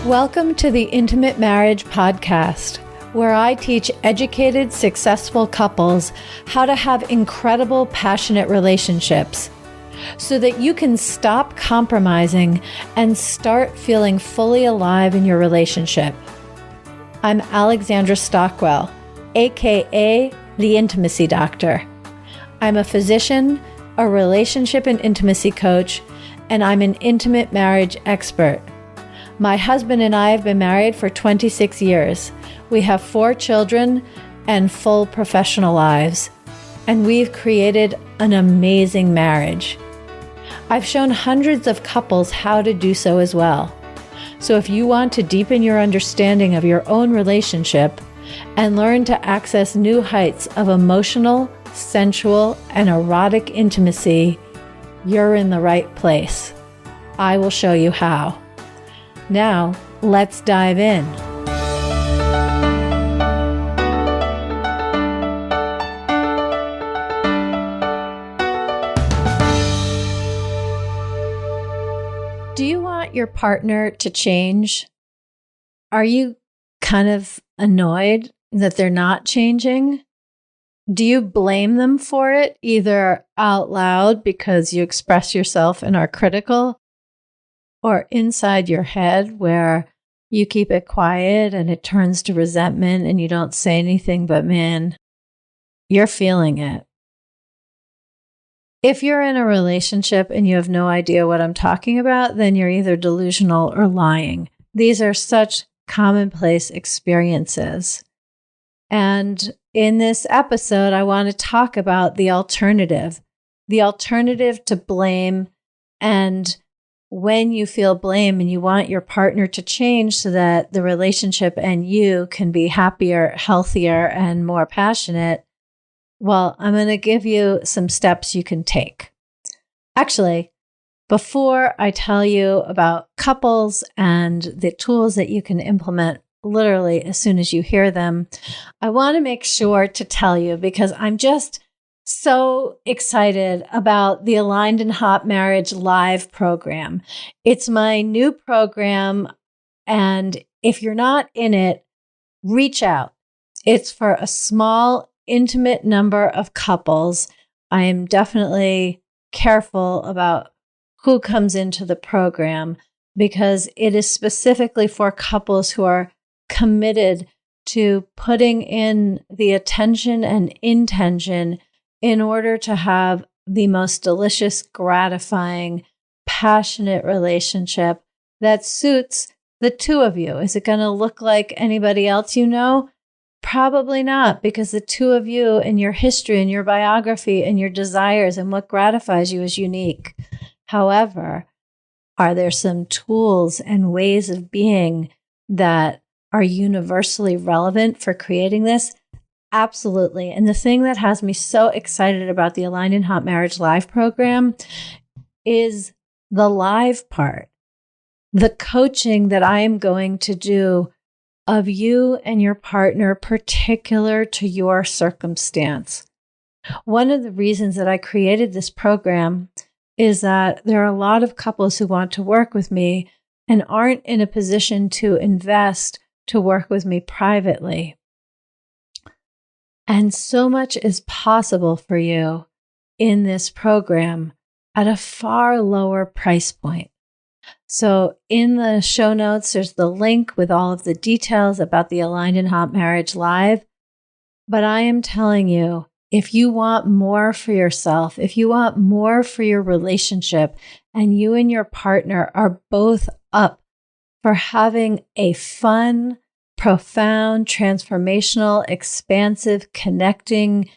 Welcome to the Intimate Marriage Podcast, where I teach educated, successful couples how to have incredible, passionate relationships so that you can stop compromising and start feeling fully alive in your relationship. I'm Alexandra Stockwell, aka the Intimacy Doctor. I'm a physician, a relationship and intimacy coach, and I'm an intimate marriage expert. My husband and I have been married for 26 years. We have 4 children and full professional lives, and we've created an amazing marriage. I've shown hundreds of couples how to do so as well. So if you want to deepen your understanding of your own relationship and learn to access new heights of emotional, sensual, and erotic intimacy, you're in the right place. I will show you how. Now, let's dive in. Do you want your partner to change? Are you kind of annoyed that they're not changing? Do you blame them for it, either out loud because you express yourself and are critical, or inside your head where you keep it quiet and it turns to resentment and you don't say anything, but man, you're feeling it. If you're in a relationship and you have no idea what I'm talking about, then you're either delusional or lying. These are such commonplace experiences. And in this episode, I want to talk about the alternative to blame. And when you feel blame and you want your partner to change so that the relationship and you can be happier, healthier, and more passionate, well, I'm going to give you some steps you can take. Actually, before I tell you about couples and the tools that you can implement literally as soon as you hear them, I want to make sure to tell you, because I'm just so excited about the Aligned and Hot Marriage Live program. It's my new program, and if you're not in it, reach out. It's for a small, intimate number of couples. I am definitely careful about who comes into the program because it is specifically for couples who are committed to putting in the attention and intention in order to have the most delicious, gratifying, passionate relationship that suits the two of you. Is it going to look like anybody else you know? Probably not, because the two of you and your history and your biography and your desires and what gratifies you is unique. However, are there some tools and ways of being that are universally relevant for creating this? Absolutely. And the thing that has me so excited about the Aligned and Hot Marriage Live program is the live part, the coaching that I am going to do of you and your partner particular to your circumstance. One of the reasons that I created this program is that there are a lot of couples who want to work with me and aren't in a position to invest to work with me privately. And so much is possible for you in this program at a far lower price point. So in the show notes, there's the link with all of the details about the Aligned and Hot Marriage Live. But I am telling you, if you want more for yourself, if you want more for your relationship, and you and your partner are both up for having a fun, profound, transformational, expansive, connecting,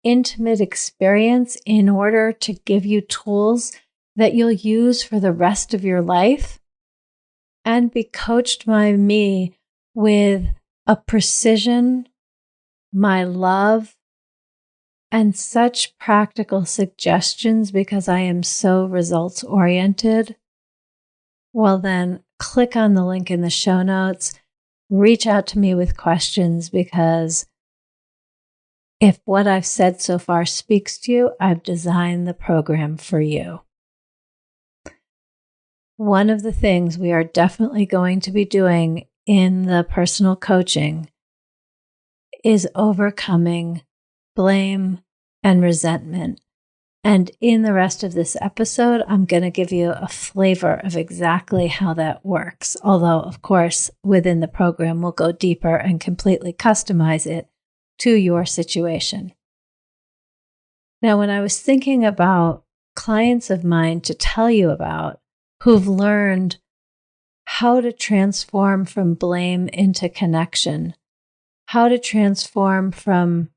intimate experience in order to give you tools that you'll use for the rest of your life and be coached by me with a precision, my love, and such practical suggestions because I am so results oriented, well then click on the link in the show notes. Reach out to me with questions, because if what I've said so far speaks to you, I've designed the program for you. one of the things we are definitely going to be doing in the personal coaching is overcoming blame and resentment. And in the rest of this episode, I'm going to give you a flavor of exactly how that works. Although, of course, within the program, we'll go deeper and completely customize it to your situation. Now, when I was thinking about clients of mine to tell you about who've learned how to transform from blame into connection, how to transform from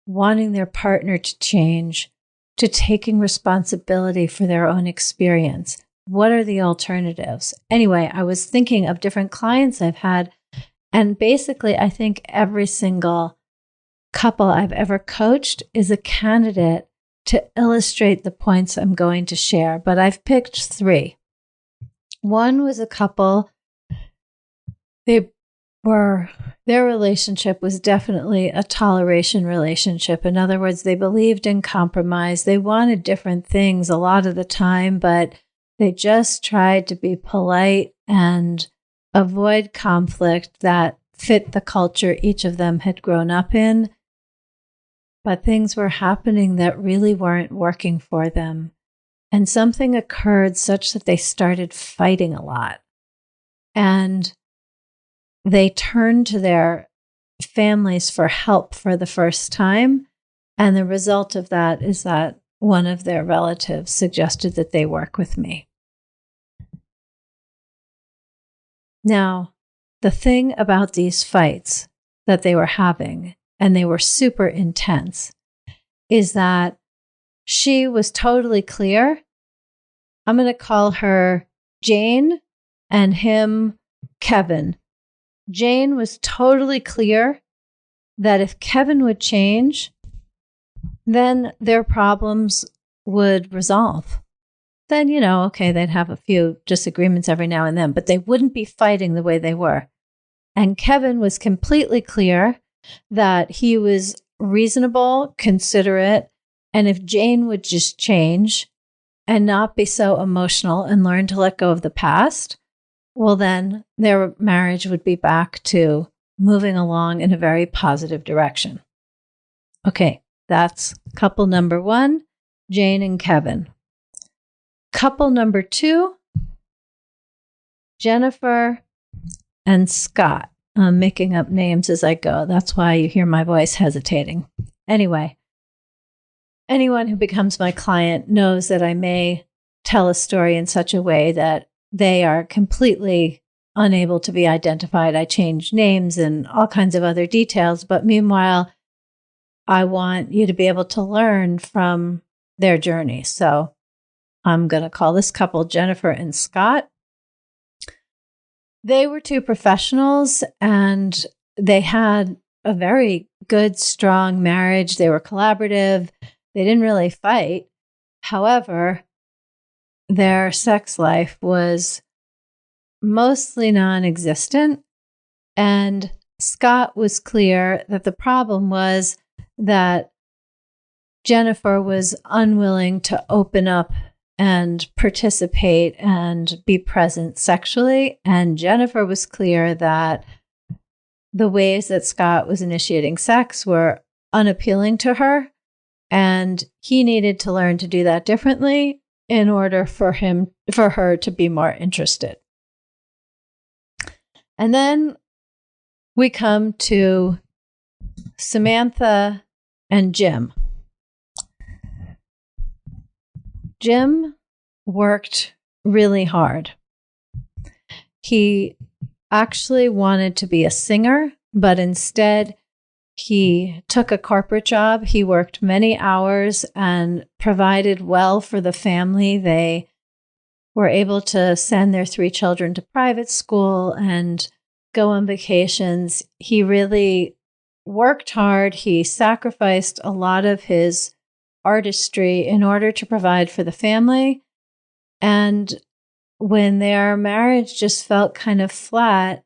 wanting their partner to change to taking responsibility for their own experience. What are the alternatives? Anyway, I was thinking of different clients I've had, and basically, I think every single couple I've ever coached is a candidate to illustrate the points I'm going to share, but I've picked 3. One was a couple, their relationship was definitely a toleration relationship. In other words, they believed in compromise. They wanted different things a lot of the time, but they just tried to be polite and avoid conflict that fit the culture each of them had grown up in. But things were happening that really weren't working for them. And something occurred such that they started fighting a lot. And they turned to their families for help for the first time. And the result of that is that one of their relatives suggested that they work with me. Now, the thing about these fights that they were having, and they were super intense, is that she was totally clear. I'm going to call her Jane and him Kevin. Jane was totally clear that if Kevin would change, then their problems would resolve. Then, okay, they'd have a few disagreements every now and then, but they wouldn't be fighting the way they were. And Kevin was completely clear that he was reasonable, considerate, and if Jane would just change and not be so emotional and learn to let go of the past, well, then their marriage would be back to moving along in a very positive direction. Okay, that's couple number 1, Jane and Kevin. Couple number 2, Jennifer and Scott. I'm making up names as I go. That's why you hear my voice hesitating. Anyway, anyone who becomes my client knows that I may tell a story in such a way that they are completely unable to be identified. I change names and all kinds of other details, but meanwhile, I want you to be able to learn from their journey. So I'm going to call this couple Jennifer and Scott. They were 2 professionals and they had a very good, strong marriage. They were collaborative. They didn't really fight. However, their sex life was mostly non-existent. And Scott was clear that the problem was that Jennifer was unwilling to open up and participate and be present sexually. And Jennifer was clear that the ways that Scott was initiating sex were unappealing to her. And he needed to learn to do that differently in order for her to be more interested. And then we come to Samantha and Jim. Jim worked really hard. He actually wanted to be a singer, but instead he took a corporate job. He worked many hours and provided well for the family. They were able to send their 3 children to private school and go on vacations. He really worked hard. He sacrificed a lot of his artistry in order to provide for the family. And when their marriage just felt kind of flat,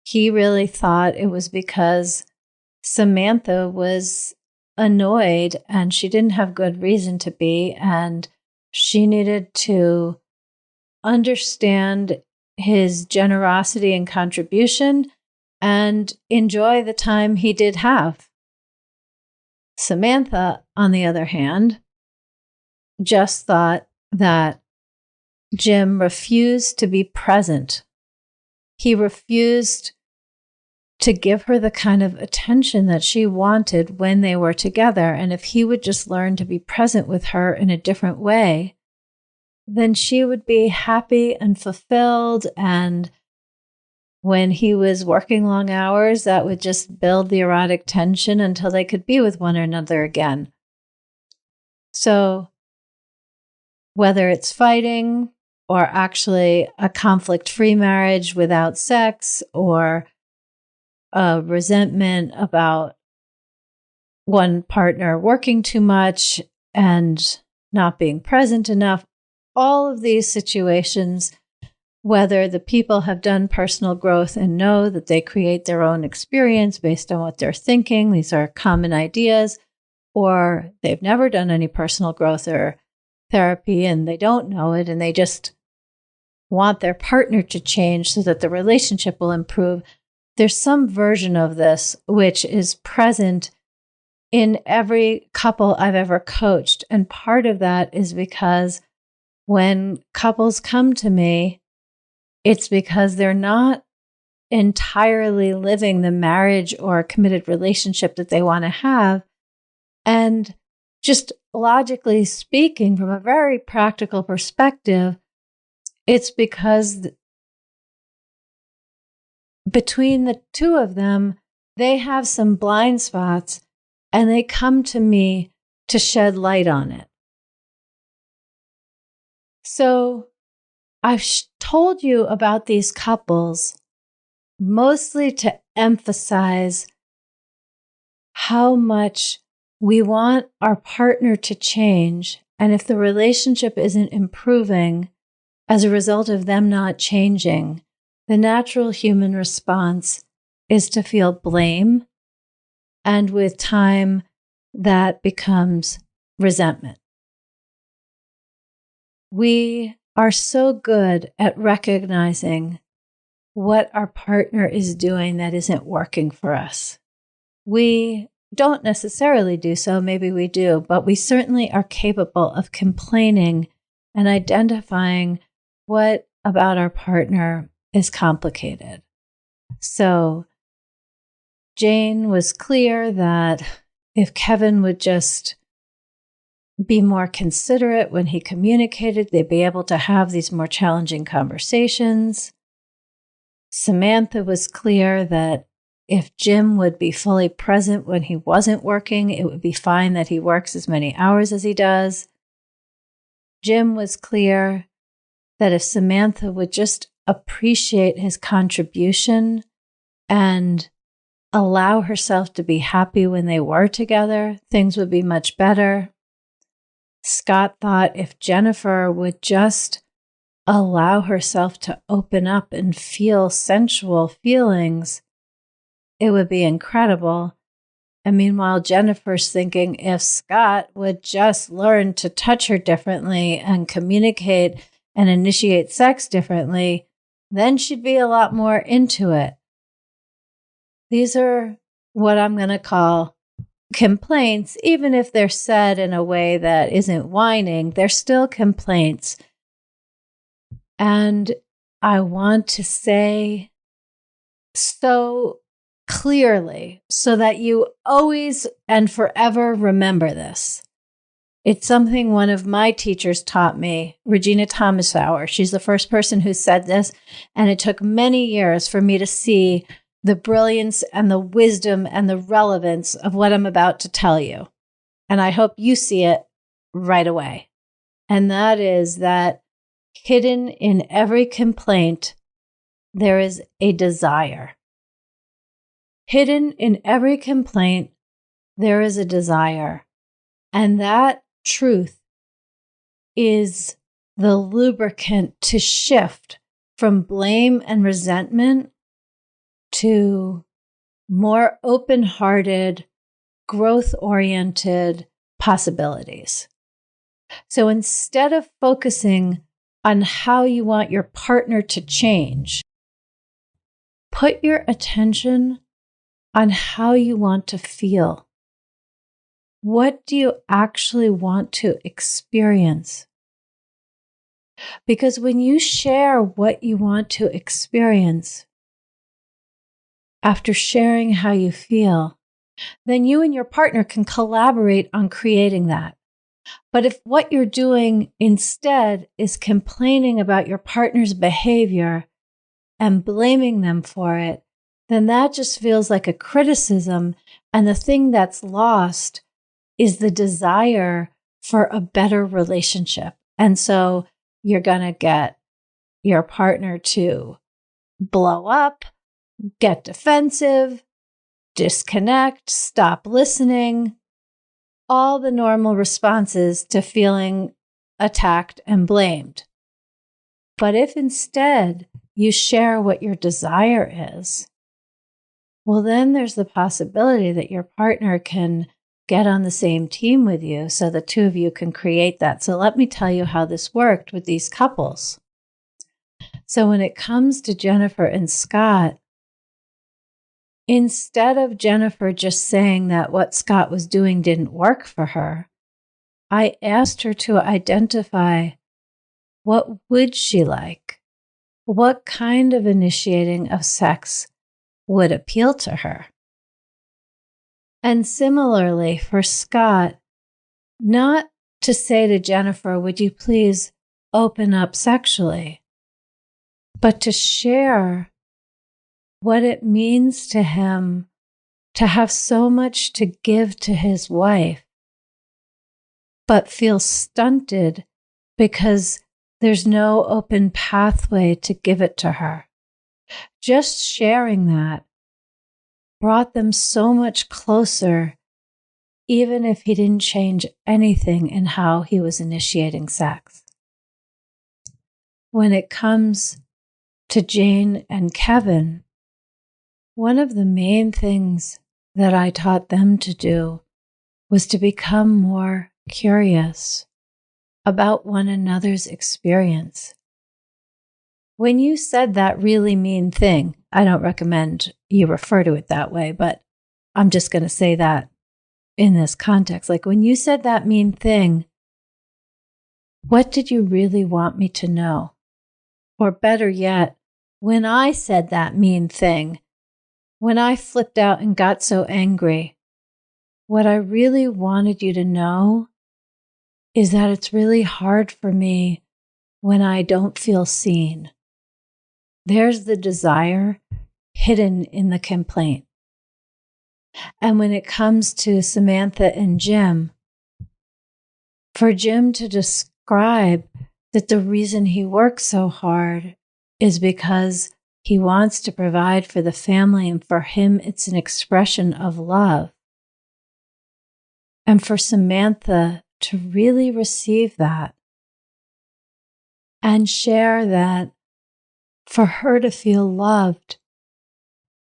he really thought it was because Samantha was annoyed and she didn't have good reason to be, and she needed to understand his generosity and contribution and enjoy the time he did have. Samantha, on the other hand, just thought that Jim refused to be present. He refused to give her the kind of attention that she wanted when they were together. And if he would just learn to be present with her in a different way, then she would be happy and fulfilled. And when he was working long hours, that would just build the erotic tension until they could be with one another again. So whether it's fighting or actually a conflict-free marriage without sex, or a resentment about one partner working too much and not being present enough, all of these situations, whether the people have done personal growth and know that they create their own experience based on what they're thinking, these are common ideas, or they've never done any personal growth or therapy and they don't know it and they just want their partner to change so that the relationship will improve. There's some version of this which is present in every couple I've ever coached. And part of that is because when couples come to me, it's because they're not entirely living the marriage or committed relationship that they want to have. And just logically speaking, from a very practical perspective, it's because between the two of them, they have some blind spots and they come to me to shed light on it. So I've told you about these couples mostly to emphasize how much we want our partner to change. And if the relationship isn't improving as a result of them not changing, the natural human response is to feel blame, and with time, that becomes resentment. We are so good at recognizing what our partner is doing that isn't working for us. We don't necessarily do so, maybe we do, but we certainly are capable of complaining and identifying what about our partner is complicated. So Jane was clear that if Kevin would just be more considerate when he communicated, they'd be able to have these more challenging conversations. Samantha was clear that if Jim would be fully present when he wasn't working, it would be fine that he works as many hours as he does. Jim was clear that if Samantha would just appreciate his contribution and allow herself to be happy when they were together, things would be much better. Scott thought if Jennifer would just allow herself to open up and feel sensual feelings, it would be incredible. And meanwhile, Jennifer's thinking if Scott would just learn to touch her differently and communicate and initiate sex differently, then she'd be a lot more into it. These are what I'm going to call complaints. Even if they're said in a way that isn't whining, they're still complaints. And I want to say so clearly so that you always and forever remember this. It's something one of my teachers taught me, Regina Thomasauer. She's the first person who said this, and it took many years for me to see the brilliance and the wisdom and the relevance of what I'm about to tell you. And I hope you see it right away. And that is that hidden in every complaint, there is a desire. Hidden in every complaint, there is a desire. And that truth is the lubricant to shift from blame and resentment to more open-hearted, growth-oriented possibilities. So instead of focusing on how you want your partner to change. Put your attention on how you want to feel. What do you actually want to experience? Because when you share what you want to experience, after sharing how you feel, then you and your partner can collaborate on creating that. But if what you're doing instead is complaining about your partner's behavior and blaming them for it, then that just feels like a criticism. And the thing that's lost is the desire for a better relationship. And so you're going to get your partner to blow up, get defensive, disconnect, stop listening, all the normal responses to feeling attacked and blamed. But if instead you share what your desire is, well, then there's the possibility that your partner can get on the same team with you so the two of you can create that. So let me tell you how this worked with these couples. So when it comes to Jennifer and Scott, instead of Jennifer just saying that what Scott was doing didn't work for her, I asked her to identify what would she like? What kind of initiating of sex would appeal to her? And similarly for Scott, not to say to Jennifer, would you please open up sexually, but to share what it means to him to have so much to give to his wife, but feel stunted because there's no open pathway to give it to her. Just sharing that brought them so much closer, even if he didn't change anything in how he was initiating sex. When it comes to Jane and Kevin, one of the main things that I taught them to do was to become more curious about one another's experience. When you said that really mean thing, I don't recommend you refer to it that way, but I'm just going to say that in this context. Like when you said that mean thing, what did you really want me to know? Or better yet, when I said that mean thing, when I flipped out and got so angry, what I really wanted you to know is that it's really hard for me when I don't feel seen. There's the desire hidden in the complaint. And when it comes to Samantha and Jim, for Jim to describe that the reason he works so hard is because he wants to provide for the family, and for him, it's an expression of love. And for Samantha to really receive that and share that for her to feel loved,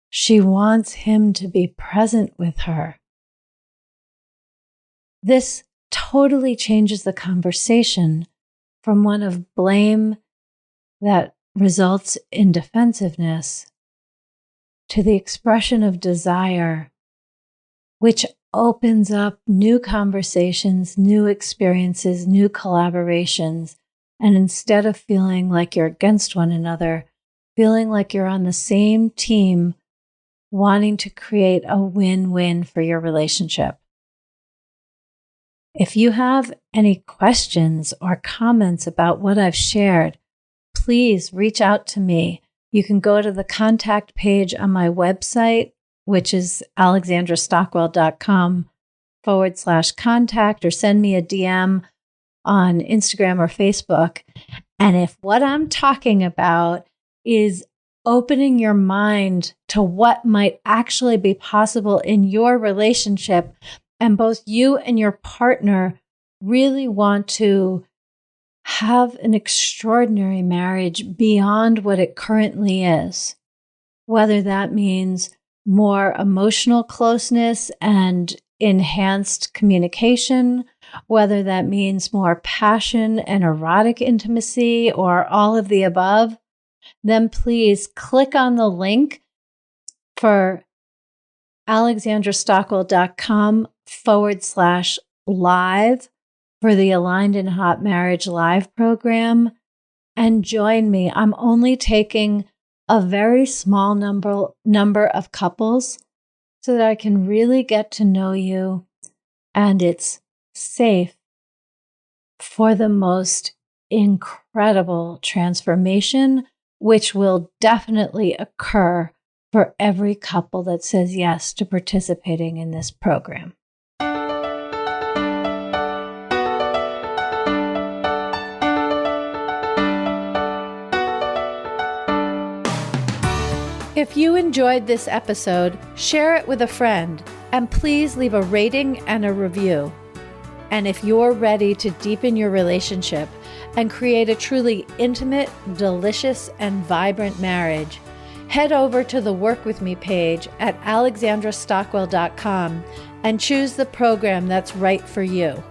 she wants him to be present with her. This totally changes the conversation from one of blame that results in defensiveness to the expression of desire, which opens up new conversations, new experiences, new collaborations. And instead of feeling like you're against one another, feeling like you're on the same team, wanting to create a win-win for your relationship. If you have any questions or comments about what I've shared, please reach out to me. You can go to the contact page on my website, which is alexandrastockwell.com/contact, or send me a DM on Instagram or Facebook. And if what I'm talking about is opening your mind to what might actually be possible in your relationship, and both you and your partner really want to have an extraordinary marriage beyond what it currently is, whether that means more emotional closeness and enhanced communication, whether that means more passion and erotic intimacy or all of the above, then please click on the link for alexandrastockwell.com/live for the Aligned in Hot Marriage live program and join me. I'm only taking a very small number of couples so that I can really get to know you, and it's safe for the most incredible transformation, which will definitely occur for every couple that says yes to participating in this program. If you enjoyed this episode, share it with a friend, and please leave a rating and a review. And if you're ready to deepen your relationship and create a truly intimate, delicious, and vibrant marriage, head over to the Work With Me page at alexandrastockwell.com and choose the program that's right for you.